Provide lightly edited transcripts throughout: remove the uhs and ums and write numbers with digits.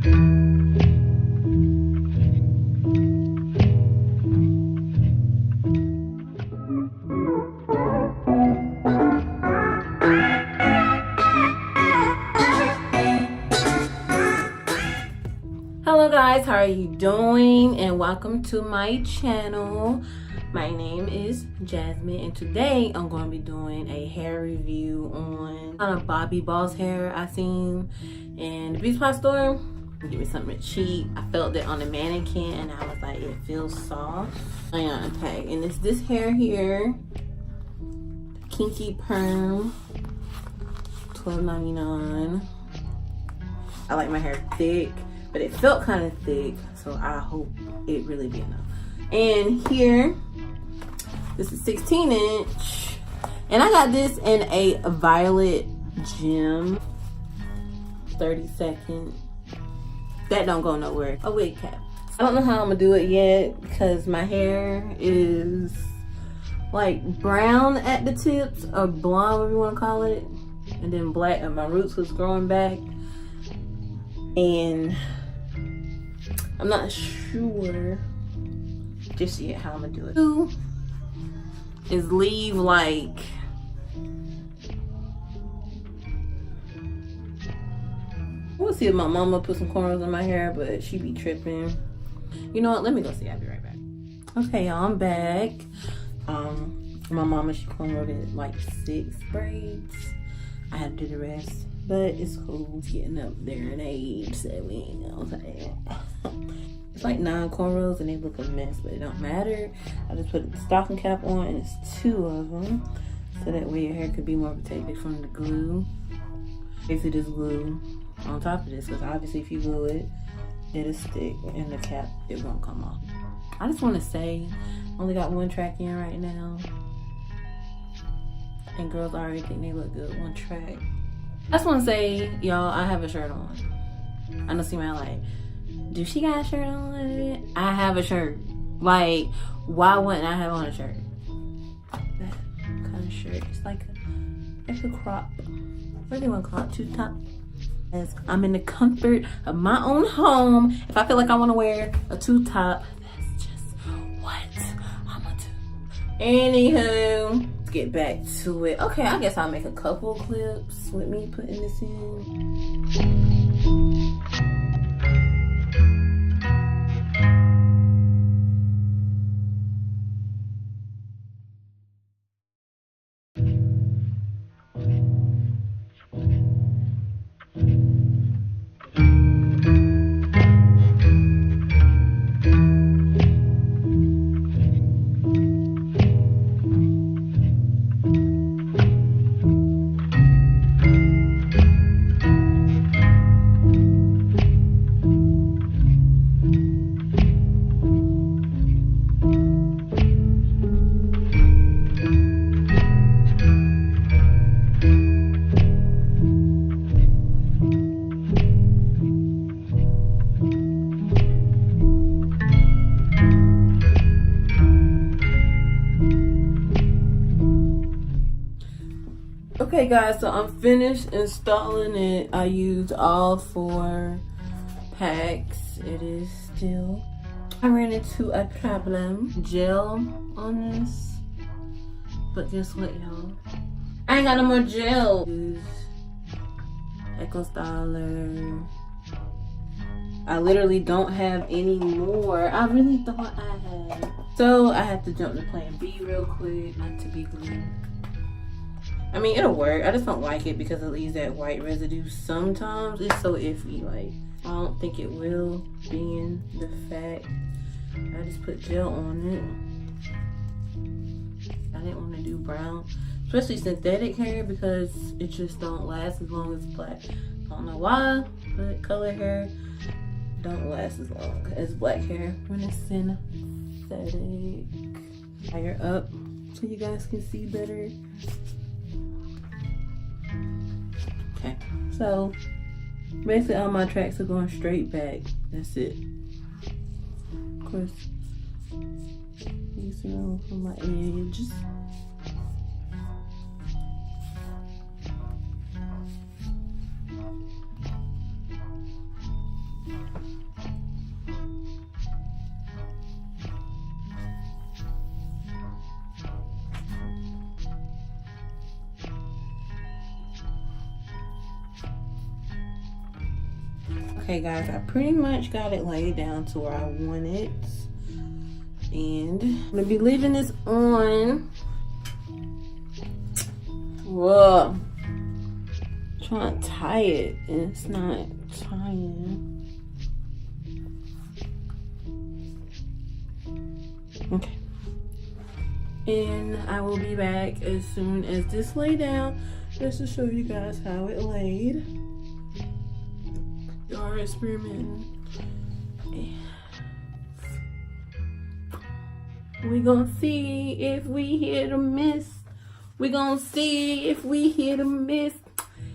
Hello guys, how are you doing? And welcome to my channel. My name is Jasmine, and today I'm going to be doing a hair review on kind of Bobbi Boss hair I seen in the beauty supply store. Give me something cheap. I felt it on the mannequin and I was like, it feels soft. Okay, and it's this hair here, Kinky Perm, $12.99. I like my hair thick, but it felt kind of thick, so I hope it really be enough. And here, this is 16 inch, and I got this in a violet gem. 30 seconds. That don't go nowhere. A wig cap. I don't know how I'm gonna do it yet because my hair is like brown at the tips, or blonde, whatever you want to call it, and then black, and my roots was growing back. And I'm not sure just yet how I'm gonna do it. Two is leave like we'll see if my mama put some cornrows in my hair, but she be tripping. You know what? Let me go see. I'll be right back. Okay, y'all, I'm back. My mama, she cornrowed it like 6 braids. I had to do the rest. But it's cool. It's getting up there in age, so we ain't gonna say it. It's like 9 cornrows and they look a mess, but it don't matter. I just put the stocking cap on, and it's 2 of them, so that way your hair could be more protected from the glue. Basically, this glue on top of this, because obviously if you glue it, it'll stick, and the cap, it won't come off. I just want to say, I only got 1 track in right now, and girls already think they look good 1 track. I just want to say, y'all, I have a shirt on. I know somebody like, do she got a shirt on? I have a shirt. Like, why wouldn't I have on a shirt? That kind of shirt. It's like a crop. What do you want to call it? 2-top. As I'm in the comfort of my own home. If I feel like I want to wear a 2-top, that's just what I'm gonna do. Anywho, let's get back to it. Okay, I guess I'll make a couple clips with me putting this in. Okay guys, so I'm finished installing it. I used all 4 packs. It is still, I ran into a problem. Gel on this, but guess what, y'all? I ain't got no more gel. Echo Styler. I literally don't have any more. I really thought I had. So I had to jump to plan B real quick, not to be glued. I mean, it'll work. I just don't like it because it leaves that white residue sometimes. It's so iffy. Like, I don't think it will, being the fact I just put gel on it. I didn't want to do brown, especially synthetic hair, because it just don't last as long as black. I don't know why, but color hair don't last as long as black hair when it's synthetic. Higher up so you guys can see better. Okay, so basically all my tracks are going straight back. That's it. Of course, these are from my edges. Okay guys, I pretty much got it laid down to where I want it. And I'm gonna be leaving this on. Whoa. Trying to tie it and it's not tying. Okay. And I will be back as soon as this lay down, just to show you guys how it laid. You are experimenting. We gonna see if we hit or miss. We gonna see if we hit or miss.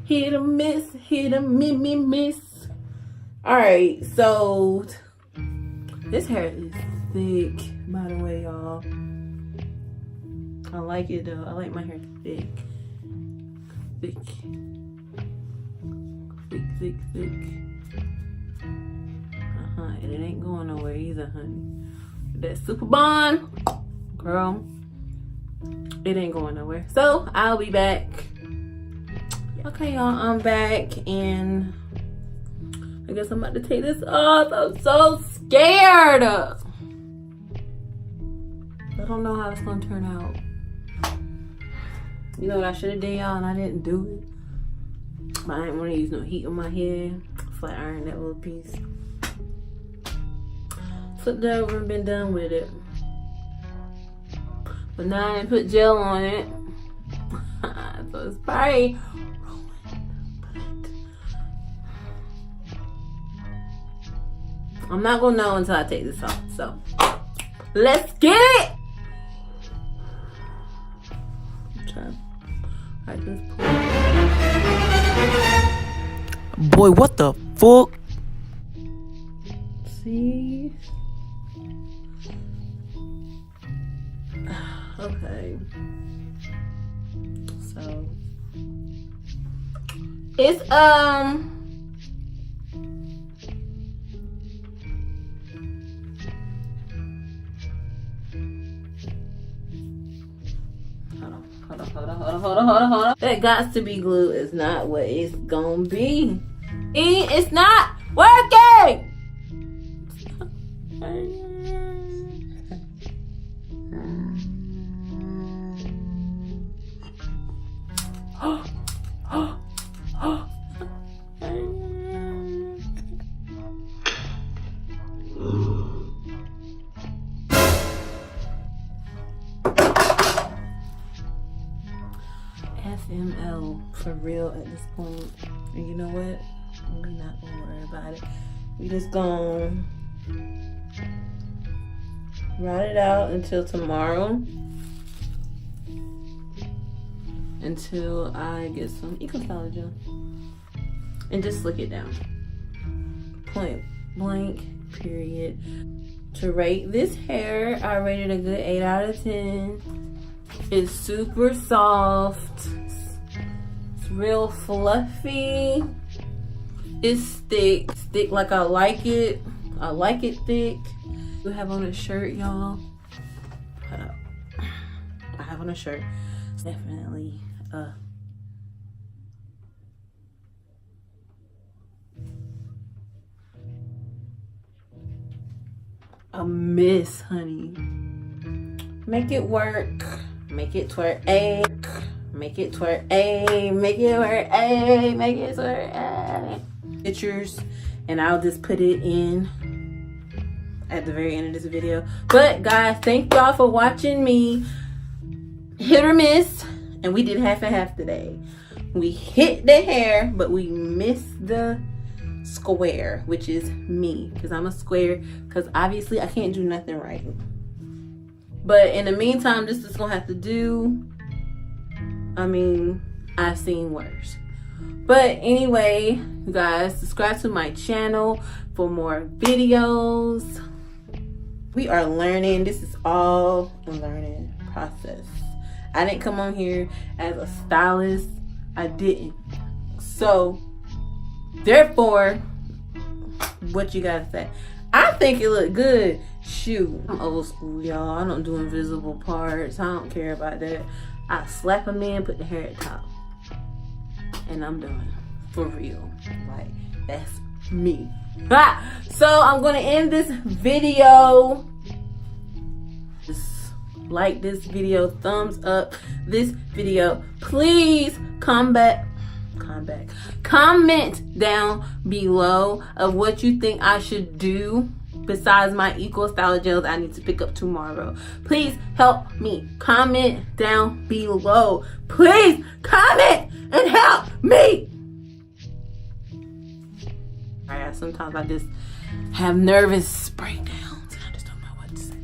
Hit or miss, hit or miss. Alright, so this hair is thick, by the way, y'all. I like it though. I like my hair thick. Thick. Thick, thick, thick. And it ain't going nowhere either, honey. That Super Bond, girl, it ain't going nowhere. So I'll be back. Okay, y'all, I'm back, and I guess I'm about to take this off. I'm so scared. I don't know how it's gonna turn out. You know what I should have done, y'all, and I didn't do it. But I didn't want to use no heat on my head. Flat iron that little piece. Flipped it over and been done with it. But now I didn't put gel on it. So it's probably I'm not gonna know until I take this off. So let's get it. Alright, just pull. Boy, what the fuck? See? Okay. So it's Hold on. That got to be glue is not what it's gonna be. It's not working. FML for real at this point. And you know what? We're not gonna worry about it. We just gonna ride it out until tomorrow. Until I get some Eco Styler gel. And just slick it down. Point blank, period. To rate this hair, I rated a good 8 out of 10. It's super soft. It's real fluffy. It's thick. It's thick like I like it. I like it thick. I have on a shirt, y'all. Hold up. I have on a shirt. It's definitely a miss, honey. Make it work. Make it twerk. Make it twerk. Make it work. Make it twerk. Pictures, and I'll just put it in at the very end of this video. But guys, thank y'all for watching me hit or miss, and we did half and half today. We hit the hair, but we missed the square, which is me, because I'm a square, because obviously I can't do nothing right. But in the meantime, this is gonna have to do. I mean, I've seen worse. But anyway, you guys, subscribe to my channel for more videos. We are learning. This is all a learning process. I didn't come on here as a stylist. I didn't. So, therefore, what you gotta say? I think it looked good. Shoot, I'm old school, y'all. I don't do invisible parts. I don't care about that. I slap them in, put the hair at top, and I'm done. For real. Like, that's me. So I'm gonna end this video. Just like this video, thumbs up this video. Please comment down below of what you think I should do besides my equal style gels I need to pick up tomorrow. Please help me. Comment down below. Please comment and help me. Alright, sometimes I just have nervous breakdowns and I just don't know what to say.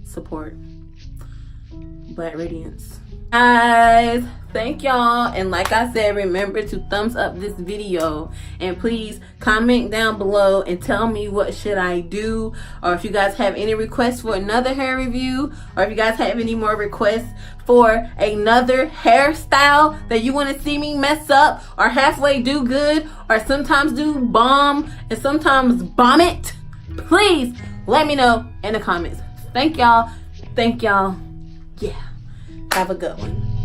Support Black Radiance. Guys, thank y'all, and like I said, remember to thumbs up this video, and please comment down below and tell me what should I do, or if you guys have any requests for another hair review, or if you guys have any more requests for another hairstyle that you want to see me mess up or halfway do good or sometimes do bomb and sometimes bomb it, please let me know in the comments. Thank y'all. Yeah. Have a good one.